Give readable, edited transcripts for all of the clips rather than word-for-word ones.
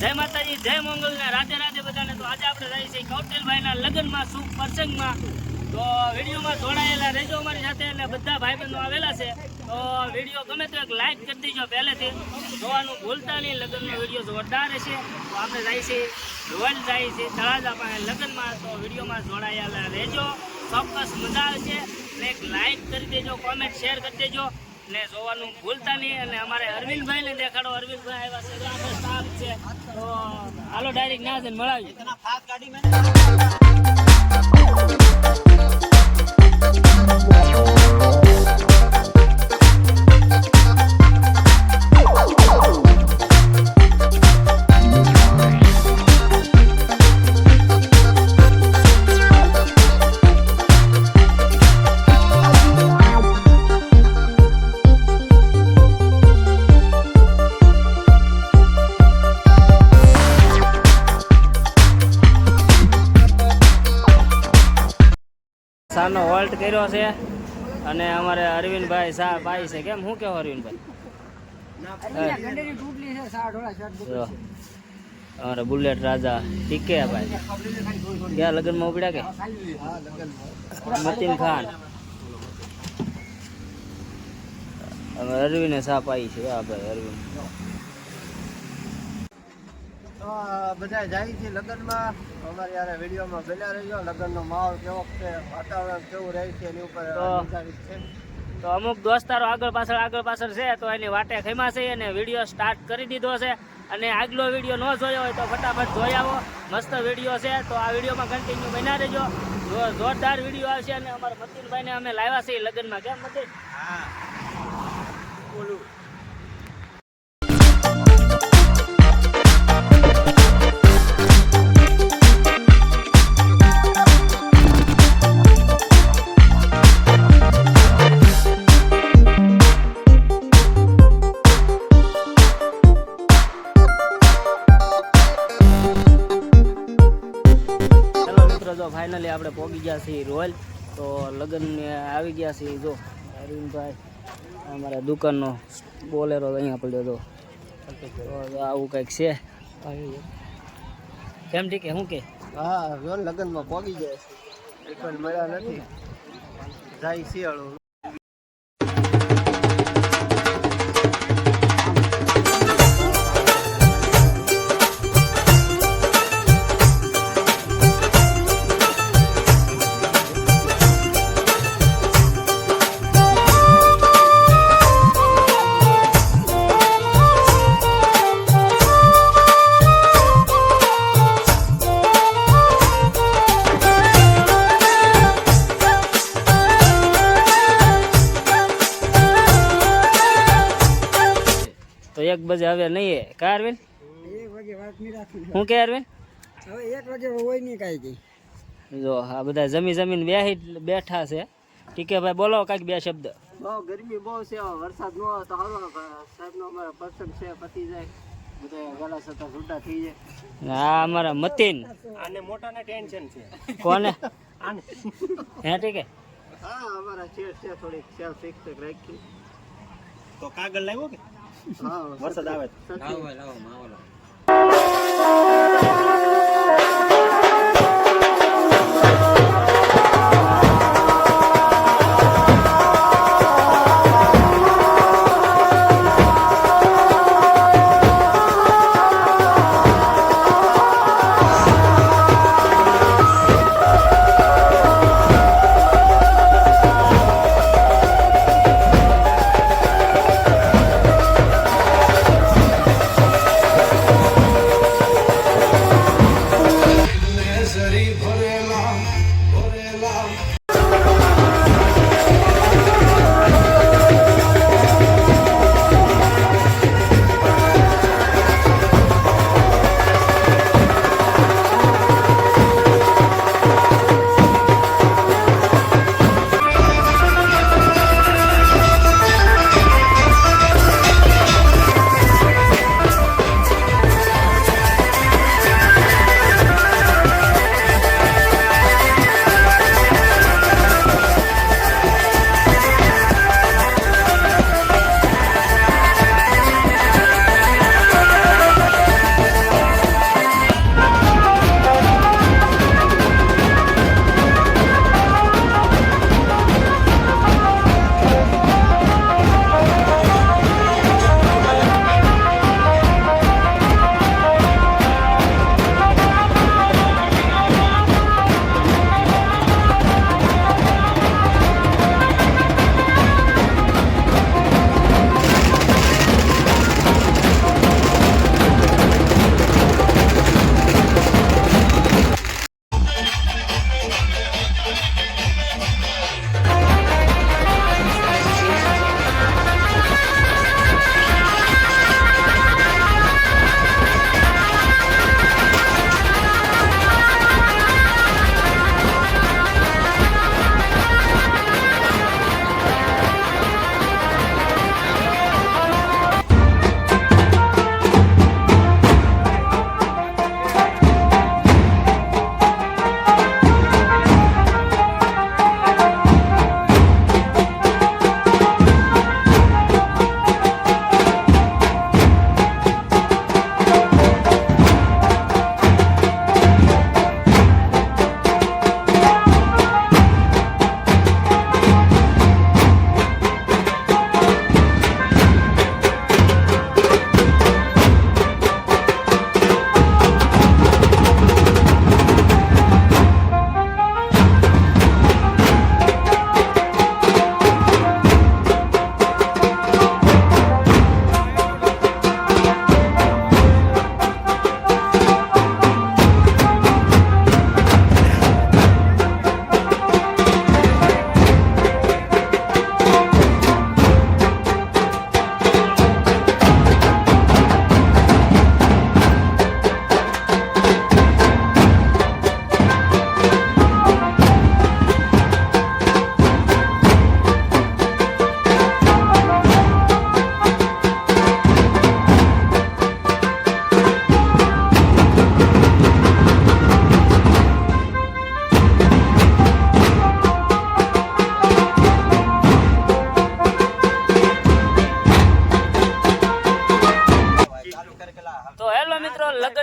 જય માતાજી, જય મંગલ ને રાધે રાધે બધાને। તો આજે આપણે જઈએ છીએ કૌટેલભાઈના લગ્નમાં શુભ પ્રસંગમાં। તો વિડીયોમાં જોડાયેલા રહેજો અમારી સાથે અને બધા ભાઈબંધો આવેલા છે। તો વિડીયો ગમે તો એક લાઈક કરી દેજો પહેલેથી, જોવાનું ભૂલતા નહીં। લગ્નનો વિડીયો જોરદાર છે। તો આપણે જઈએ છીએ રોયલ જાય છે તળાજા પાસે લગ્નમાં। તો વિડીયોમાં જોડાયેલા રહેજો, ચોક્કસ મજા આવશે। અને એક લાઈક કરી દેજો, કોમેન્ટ શેર કરી દેજો ને જોવાનું ભૂલતા નહીં। અને અમારે અરવિંદભાઈને દેખાડો, અરવિંદભાઈ આવ્યા છે, આપણે સ્ટાફ છે। તો હાલો ડાયરેક્ટ ના છે મળાવી। સાનો હોલ્ટ કર્યો છે અને અમારે અરવિંદભાઈ શાહ ભાઈ છે। કેમ શું કેવો અરવિંદભાઈ? અમારે બુલેટ રાજા ટીકે ભાઈ ક્યાં લગ્નમાં ઉપડ્યા કે મતીન ખાન? અમે અરવિંદને શાહ પાઈ છે। હા ભાઈ અરવિંદ બધા જાય છે લગ્નમાં। અમારે યાર વિડીયોમાં બન્યા રહેજો। લગ્નનો માહોલ કેવો છે, વાતાવરણ કેવું રહે છે એની ઉપર આધારિત છે। તો અમુક દોસ્તારો આગળ પાછળ છે, તો એની વાટે ખેમા છે અને વિડીયો સ્ટાર્ટ કરી દીધો છે। અને આગલો વિડીયો ન જોયો હોય તો ફટાફટ જોઈ આવો, મસ્ત વિડીયો છે। તો આ વિડીયોમાં કન્ટિન્યુ બન્યા રહેજો, જોરદાર વિડીયો આવશે। અને અમારા મતીનભાઈને અમે લાવ્યા છીએ લગ્નમાં। કેમ મતીન? હા બોલું ફાઇનલી આપણે પહોંચી ગયા છીએ રોયલ। તો લગ્ન આવી ગયા છીએ। જો અરવિંદભાઈ અમારા દુકાનનો બોલેરો અહીંયા પડ્યો હતો। તો આવું કંઈક છે। કેમ ઠીક શું કે? હા રોલ લગ્નમાં પહોંચી ગયા છે, પણ મળ્યા નથી, જાય શિયાળો। તો 1 બજે હવે નહીં કા અરવિંદ? 1 વાગે વાત નહીં રાખી। શું કે અરવિંદ? હવે 1 વાગે હોય નહીં કાંઈ કઈ। જો આ બધા જમીન બેઠા છે। ઠીકે ભાઈ બોલો કાંઈક 2 શબ્દ। બહુ ગરમી બહુ છે, વરસાદ ન આવે તો સારું। સાહેબનો અમારો પ્રસંગ છે, પતી જાય, બધા ગળા સતા છૂટા થઈ જાય। હા અમારા મતીન આને મોટાને ટેન્શન છે। કોને? આને હે ઠીકે? હા અમારા શેર છે, થોડીક સેલ ફિક્સ રાખી। તો કાગળ લાવ્યો કે? હા વરસાદ આવે લાવો માવો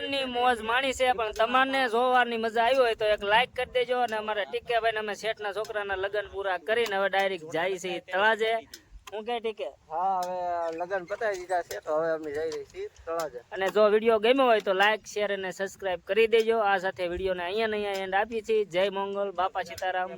લગ્નની મોજ માણી છે, પણ તમારને જોવાની મજા આવી હોય તો એક લાઈક કરી દેજો. અને અમારા ટીકેભાઈ અમે શેઠના છોકરાના લગ્ન પૂરા કરીને હવે ડાયરેક્ટ જાય છે તળાજે. હું કે ટીકે? હા, હવે લગ્ન પતાવી દીધા છે તો હવે અમે જઈ રહી છીએ તળાજે. અને જો વિડીયો ગમ્યો હોય તો લાઈક શેર અને સબસ્ક્રાઇબ કરી દેજો. આ સાથે વિડીયોને અહીંયા ને અહીંયા એન્ડ આપીએ છીએ. જય મંગલ, બાપા સીતારામ.